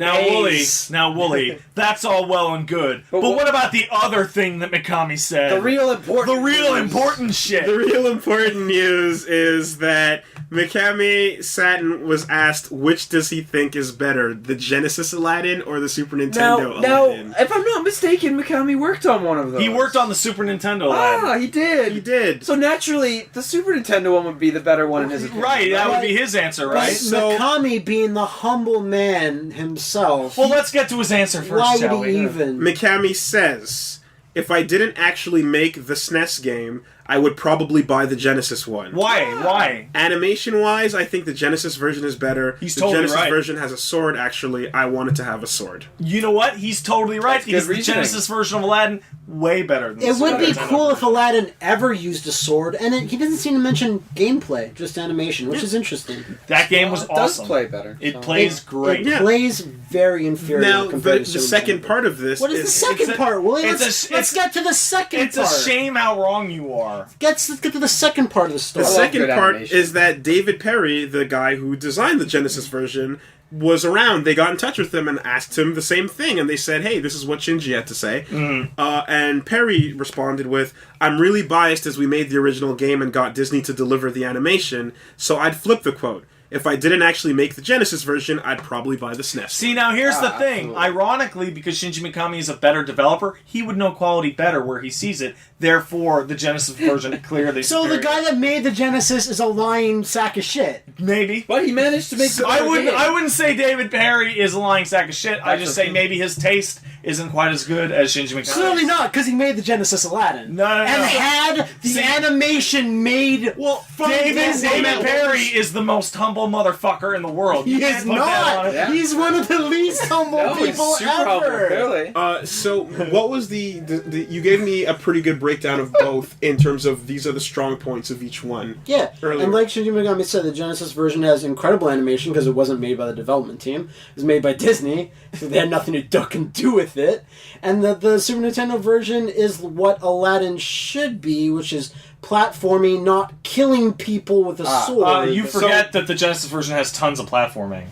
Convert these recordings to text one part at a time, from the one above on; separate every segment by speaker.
Speaker 1: Wooly, that's all well and good. But what about the other thing that Mikami said?
Speaker 2: The real important
Speaker 1: shit.
Speaker 3: The real important news is that Mikami Satin was asked which does he think is better, the Genesis Aladdin or the Super Nintendo Aladdin.
Speaker 2: If I'm not mistaken, Mikami worked on one of those.
Speaker 1: He worked on the Super Nintendo Aladdin.
Speaker 2: Ah, he did.
Speaker 3: He did.
Speaker 2: So naturally, the Super Nintendo one would be the better one in his opinion.
Speaker 1: Right, that would be his answer, right?
Speaker 4: So, Mikami being the humble man himself.
Speaker 1: Well, let's get to his answer first,
Speaker 4: why
Speaker 1: shall
Speaker 4: would he
Speaker 1: we?
Speaker 4: even?
Speaker 3: Mikami says, if I didn't actually make the SNES game, I would probably buy the Genesis one.
Speaker 1: Why?
Speaker 3: Animation-wise, I think the Genesis version is better.
Speaker 1: He's
Speaker 3: the
Speaker 1: totally
Speaker 3: Genesis
Speaker 1: right.
Speaker 3: version has a sword, actually. I want it to have a sword.
Speaker 1: You know what? He's totally right.
Speaker 2: That's
Speaker 1: Because
Speaker 2: good
Speaker 1: the
Speaker 2: reasoning.
Speaker 1: Genesis version of Aladdin, way better than
Speaker 4: It
Speaker 1: the
Speaker 4: would be
Speaker 1: Super Nintendo
Speaker 4: cool if
Speaker 1: version.
Speaker 4: Aladdin ever used a sword, and he doesn't seem to mention gameplay, just animation, which is interesting.
Speaker 1: That game was
Speaker 2: It
Speaker 1: awesome.
Speaker 2: does play better.
Speaker 1: It plays great.
Speaker 4: It plays very inferior
Speaker 3: Now,
Speaker 4: compared
Speaker 3: the
Speaker 4: to Super
Speaker 3: second
Speaker 4: Nintendo.
Speaker 3: part of this
Speaker 4: What is the second part, William? Let's get to the second
Speaker 1: It's
Speaker 4: part.
Speaker 1: a shame how wrong you are.
Speaker 4: Let's get to the second part of the story.
Speaker 3: The
Speaker 2: love
Speaker 3: second
Speaker 2: good
Speaker 3: part
Speaker 2: animation.
Speaker 3: is that David Perry, the guy who designed the Genesis version, was around. They got in touch with him and asked him the same thing, and they said, hey, this is what Shinji had to say. And Perry responded with, I'm really biased as we made the original game and got Disney to deliver the animation, so I'd flip the quote. If I didn't actually make the Genesis version, I'd probably buy the SNES.
Speaker 1: See, now here's the thing.
Speaker 2: Absolutely.
Speaker 1: Ironically, because Shinji Mikami is a better developer, he would know quality better where he sees it. Therefore, the Genesis version clearly
Speaker 4: So the
Speaker 1: superior.
Speaker 4: guy that made the Genesis is a lying sack of shit.
Speaker 1: Maybe.
Speaker 2: But he managed to make the
Speaker 1: I
Speaker 2: better game.
Speaker 1: wouldn't say David Perry is a lying sack of shit. I
Speaker 2: That's
Speaker 1: just
Speaker 2: the
Speaker 1: say
Speaker 2: thing.
Speaker 1: maybe his taste isn't quite as good as Shinji Mikami.
Speaker 4: Clearly not, because he made the Genesis Aladdin.
Speaker 1: No.
Speaker 4: And had the animation made from
Speaker 1: David
Speaker 4: Disney.
Speaker 1: Perry is the most humble motherfucker in the world.
Speaker 4: He
Speaker 1: You
Speaker 4: is
Speaker 1: can't put that on
Speaker 4: not.
Speaker 1: it.
Speaker 2: Yeah.
Speaker 4: He's one of the least humble
Speaker 2: No, he's
Speaker 4: people
Speaker 2: super
Speaker 4: ever.
Speaker 2: humble, clearly.
Speaker 3: So what was the you gave me a pretty good breakdown of both in terms of these are the strong points of each one.
Speaker 4: Yeah,
Speaker 3: Earlier.
Speaker 4: and like Shinji Mikami said, the Genesis version has incredible animation because it wasn't made by the development team. It was made by Disney, so they had nothing to do with it. And the Super Nintendo version is what Aladdin should be, which is platforming, not killing people with a sword.
Speaker 1: You forget that the Genesis version has tons of platforming.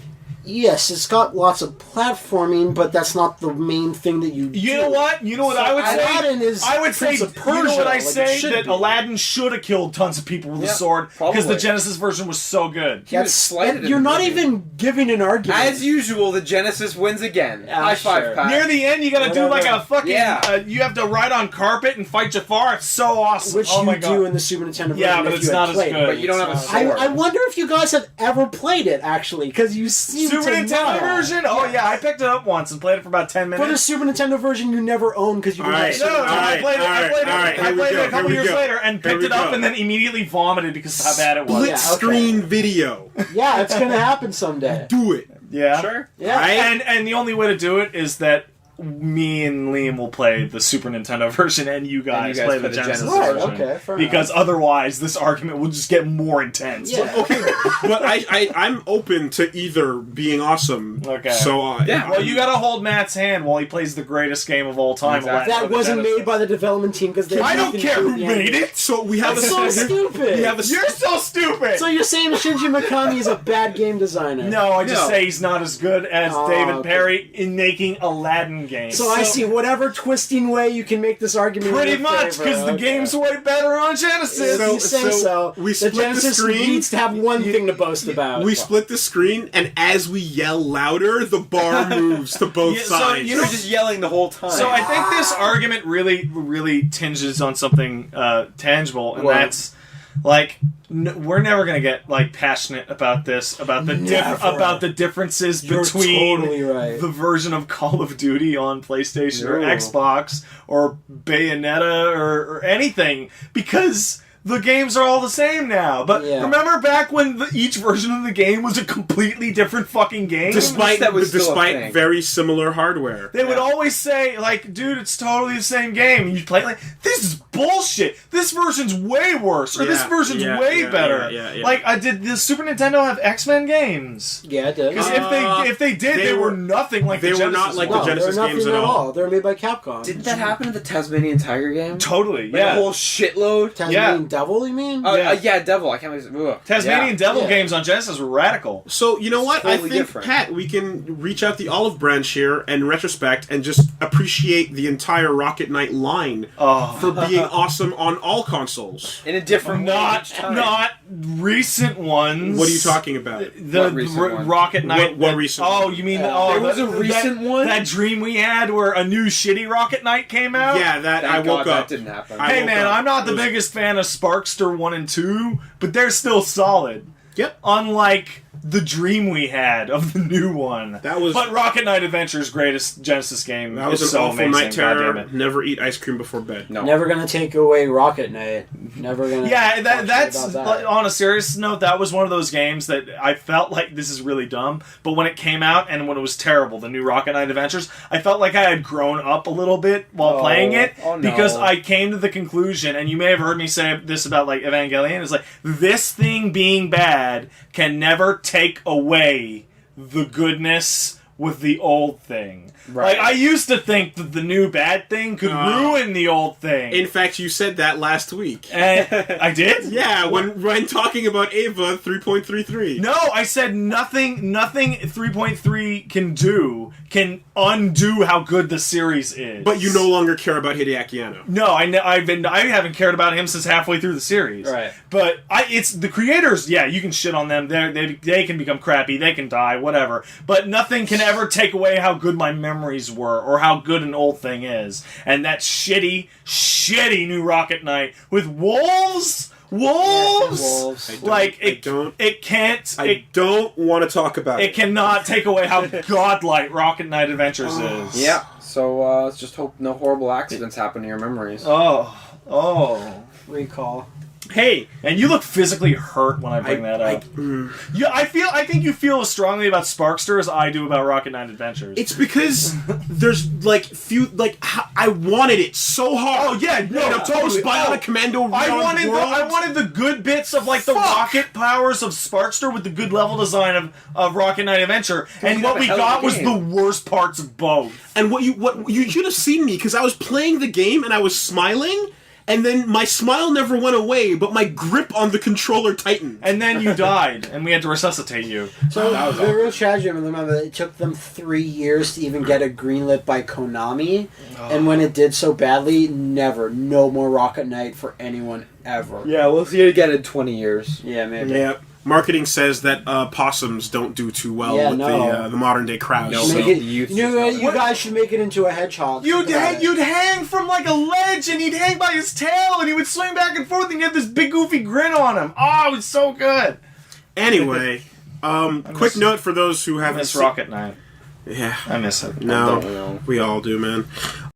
Speaker 4: Yes, it's got lots of platforming, but that's not the main thing that you do.
Speaker 1: You know what? I would say?
Speaker 4: Aladdin is
Speaker 1: I would say,
Speaker 4: Prince of Persia,
Speaker 1: you know what I
Speaker 4: like it
Speaker 1: say?
Speaker 4: should
Speaker 1: That
Speaker 4: be.
Speaker 1: Aladdin should have killed tons of people with a
Speaker 2: Yeah,
Speaker 1: sword because the
Speaker 2: probably.
Speaker 1: Genesis version was so good.
Speaker 2: He was slighted in
Speaker 4: You're
Speaker 2: the
Speaker 4: not
Speaker 2: movie.
Speaker 4: even giving an argument.
Speaker 2: As usual, the Genesis wins again.
Speaker 4: Yeah,
Speaker 2: High five,
Speaker 4: sure.
Speaker 2: Pat.
Speaker 1: Near the end, you gotta do like a fucking.
Speaker 2: Yeah.
Speaker 1: You have to ride on carpet and fight Jafar. It's so awesome.
Speaker 4: Which
Speaker 1: oh my
Speaker 4: you
Speaker 1: God.
Speaker 4: do in the Super Nintendo version.
Speaker 1: Yeah, but
Speaker 4: if
Speaker 1: it's
Speaker 4: you had
Speaker 1: not as
Speaker 4: played
Speaker 1: good.
Speaker 4: it.
Speaker 2: But you don't have a
Speaker 1: It's
Speaker 2: sword.
Speaker 4: I wonder if you guys have ever played it, actually, because you seem
Speaker 1: Super
Speaker 4: to
Speaker 1: Nintendo
Speaker 4: not.
Speaker 1: version? Oh yeah, I picked it up once and played it for about 10 minutes.
Speaker 4: For the Super Nintendo version, you never owned because you didn't
Speaker 3: Alright,
Speaker 4: have a
Speaker 1: No,
Speaker 4: Super
Speaker 1: I
Speaker 4: Nintendo.
Speaker 3: Alright,
Speaker 1: played it.
Speaker 3: alright,
Speaker 1: I
Speaker 3: here we
Speaker 1: played it
Speaker 3: go,
Speaker 1: a couple
Speaker 3: here we
Speaker 1: years
Speaker 3: go.
Speaker 1: later and
Speaker 3: Here
Speaker 1: picked
Speaker 3: we
Speaker 1: it up
Speaker 3: go.
Speaker 1: and then immediately vomited because of how bad it was.
Speaker 3: Split
Speaker 4: Yeah, okay.
Speaker 3: screen video.
Speaker 4: Yeah, it's going to happen someday.
Speaker 3: Do it.
Speaker 1: Yeah.
Speaker 2: Sure.
Speaker 4: Yeah.
Speaker 1: And the only way to do it is that me and Liam will play the Super Nintendo version and you guys play the Genesis
Speaker 4: Right,
Speaker 1: version.
Speaker 4: okay, fair
Speaker 1: Because otherwise this argument will just get more intense.
Speaker 4: Yeah.
Speaker 3: Okay, but I'm open to either being awesome.
Speaker 1: Okay.
Speaker 3: So
Speaker 2: Yeah.
Speaker 1: Well, you gotta hold Matt's hand while he plays the greatest game of all time.
Speaker 2: Exactly.
Speaker 1: Aladdin
Speaker 4: That
Speaker 1: for the
Speaker 4: wasn't
Speaker 1: Genesis.
Speaker 4: made by the development team because they
Speaker 1: I
Speaker 4: had
Speaker 1: don't
Speaker 4: nothing to
Speaker 1: care
Speaker 4: do
Speaker 1: who
Speaker 4: with the
Speaker 1: made
Speaker 4: animation.
Speaker 1: it.
Speaker 3: So we have
Speaker 4: That's so stupid.
Speaker 3: We have a
Speaker 1: You're so stupid.
Speaker 4: So you're saying Shinji Mikami is a bad game designer?
Speaker 1: No, I just
Speaker 3: No.
Speaker 1: say he's not as good as
Speaker 4: Oh,
Speaker 1: David
Speaker 4: okay.
Speaker 1: Perry in making Aladdin games.
Speaker 4: So I see whatever twisting way you can make this argument.
Speaker 1: Pretty
Speaker 4: in your
Speaker 1: much,
Speaker 4: favor.
Speaker 1: because the
Speaker 4: Okay.
Speaker 1: game's way better on Genesis.
Speaker 4: If you say so.
Speaker 3: we
Speaker 4: The
Speaker 3: split the
Speaker 4: Genesis
Speaker 3: screen.
Speaker 4: needs to have one thing to boast about.
Speaker 3: We split the screen, and as we yell louder, the bar moves to both
Speaker 1: Yeah, so,
Speaker 3: sides.
Speaker 1: you
Speaker 2: You were
Speaker 1: know-
Speaker 2: just yelling the whole time.
Speaker 1: So I think this argument really tinges on something tangible, and
Speaker 4: What?
Speaker 1: that's like we're never gonna get like passionate about this, about the
Speaker 4: Never.
Speaker 1: about the differences
Speaker 4: You're
Speaker 1: between
Speaker 4: totally right.
Speaker 1: the version of Call of Duty on PlayStation or
Speaker 4: No.
Speaker 1: Xbox or Bayonetta or anything, because the games are all the same now. But
Speaker 4: Yeah.
Speaker 1: remember back when each version of the game was a completely different fucking game?
Speaker 3: despite
Speaker 2: that was still a thing.
Speaker 3: despite very similar hardware.
Speaker 1: They would always say, like, dude, it's totally the same game. And you'd play it like, this is bullshit. This version's way worse, or this
Speaker 3: Yeah,
Speaker 1: version's
Speaker 3: yeah,
Speaker 1: way
Speaker 3: yeah,
Speaker 1: better.
Speaker 3: yeah.
Speaker 1: Like, did the Super Nintendo have X-Men games?
Speaker 4: Yeah, it did.
Speaker 1: Because if they did, they were nothing like
Speaker 3: they
Speaker 1: the
Speaker 3: were
Speaker 1: Genesis
Speaker 3: not like
Speaker 1: ones.
Speaker 3: the Genesis
Speaker 4: they're
Speaker 3: games
Speaker 4: nothing
Speaker 3: at all.
Speaker 4: They were made by Capcom.
Speaker 2: Didn't that happen to the Tasmanian Tiger game?
Speaker 1: Totally,
Speaker 2: Like
Speaker 1: yeah.
Speaker 2: a whole shitload.
Speaker 4: Tasmanian Devil, you mean?
Speaker 2: Yeah, Devil. I can't believe.
Speaker 1: Tasmanian Devil
Speaker 4: Yeah.
Speaker 1: games on Genesis were radical.
Speaker 3: So, you know what? I
Speaker 2: totally
Speaker 3: think,
Speaker 2: different.
Speaker 3: Pat, we can reach out the olive branch here in retrospect and just appreciate the entire Rocket Knight line for being awesome on all consoles.
Speaker 2: in a different way each time.
Speaker 1: Not recent ones.
Speaker 3: What are you talking about?
Speaker 1: The
Speaker 2: What recent one?
Speaker 1: Rocket Knight.
Speaker 3: What recent
Speaker 1: Oh,
Speaker 3: one?
Speaker 1: you mean
Speaker 2: There was a recent one?
Speaker 1: That dream we had where a new shitty Rocket Knight came out.
Speaker 3: Yeah, that
Speaker 2: Thank
Speaker 3: I woke
Speaker 2: God
Speaker 3: up.
Speaker 2: that didn't happen.
Speaker 3: I
Speaker 1: Hey
Speaker 3: woke
Speaker 1: man,
Speaker 3: up.
Speaker 1: I'm not the
Speaker 3: It was-
Speaker 1: biggest fan of Sparkster 1 and 2, but they're still solid.
Speaker 3: Yep.
Speaker 1: Unlike the dream we had of the new one.
Speaker 3: That was-
Speaker 1: But Rocket Knight Adventure's greatest Genesis game.
Speaker 3: That was
Speaker 1: is
Speaker 3: an
Speaker 1: so
Speaker 3: awful
Speaker 1: amazing.
Speaker 3: night terror.
Speaker 1: God damn it.
Speaker 3: Never eat ice cream before bed.
Speaker 2: No.
Speaker 4: Never gonna take away Rocket Knight. Never gonna.
Speaker 1: Yeah,
Speaker 4: talk
Speaker 1: that's
Speaker 4: shit about that.
Speaker 1: on a serious note. That was one of those games that I felt like this is really dumb. But when it came out and when it was terrible, the new Rocket Knight Adventures, I felt like I had grown up a little bit while
Speaker 2: Oh.
Speaker 1: playing it
Speaker 2: Oh, no.
Speaker 1: because I came to the conclusion, and you may have heard me say this about like Evangelion. Is like this thing being bad can never take away the goodness with the old thing.
Speaker 2: Right.
Speaker 1: Like I used to think that the new bad thing could ruin the old thing.
Speaker 3: In fact, you said that last week.
Speaker 1: And I did?
Speaker 3: Yeah, when talking about Ava 3.33.
Speaker 1: No, I said nothing 3.3 can undo how good the series is.
Speaker 3: But you no longer care about Hideaki Anno.
Speaker 1: No, I haven't cared about him since halfway through the series.
Speaker 2: Right.
Speaker 1: But it's the creators. Yeah, you can shit on them. They can become crappy. They can die. Whatever. But nothing can ever take away how good my memories were or how good an old thing is. And that shitty new Rocket Knight with wolves.
Speaker 4: Wolves.
Speaker 1: Like
Speaker 3: I don't want to talk about
Speaker 1: it cannot take away how godlike Rocket Knight Adventures is.
Speaker 2: Yeah. So let's just hope no horrible accidents happen to your memories.
Speaker 1: Oh.
Speaker 4: Recall.
Speaker 3: Hey,
Speaker 1: And you look physically hurt when I bring that up. Yeah, I think you feel as strongly about Sparkster as I do about Rocket Knight Adventures.
Speaker 3: it's because there's I wanted it so hard.
Speaker 1: Oh yeah, no, totally.
Speaker 3: Bionic Commando.
Speaker 1: I
Speaker 3: Round World.
Speaker 1: wanted the good bits of like the rocket powers of Sparkster with the good level design of Rocket Knight Adventure, and
Speaker 2: you
Speaker 1: what
Speaker 2: have a
Speaker 1: we
Speaker 2: hell of a
Speaker 1: got was
Speaker 2: game.
Speaker 1: the worst parts of both.
Speaker 3: And what you should have seen me because I was playing the game and I was smiling, and then my smile never went away, but my grip on the controller tightened.
Speaker 1: And then you died, and we had to resuscitate you.
Speaker 4: So
Speaker 2: That was
Speaker 4: the
Speaker 2: awful.
Speaker 4: real tragedy, remember, it took them 3 years to even get it greenlit by Konami, and when it did so badly, no more Rocket Knight for anyone ever.
Speaker 2: Yeah, we'll see it again in 20 years.
Speaker 4: Yeah, maybe.
Speaker 3: Yeah. Marketing says that possums don't do too well
Speaker 4: Yeah,
Speaker 3: with
Speaker 4: no.
Speaker 3: the modern day crowd.
Speaker 2: No.
Speaker 3: So-
Speaker 4: Make
Speaker 2: So
Speaker 4: it,
Speaker 2: the youth
Speaker 4: you know,
Speaker 2: just
Speaker 4: you
Speaker 2: go-
Speaker 4: guys should make it into a hedgehog.
Speaker 1: You'd
Speaker 4: Think about it.
Speaker 1: hang from like a ledge, and he'd hang by his tail, and he would swing back and forth, and he had this big goofy grin on him. Oh, it's so good.
Speaker 3: Anyway, quick note for those who
Speaker 1: I
Speaker 3: haven't
Speaker 1: miss
Speaker 3: seen-
Speaker 1: Rocket Knight.
Speaker 3: Yeah,
Speaker 1: I miss it.
Speaker 3: no,
Speaker 2: don't know.
Speaker 3: we all do, man.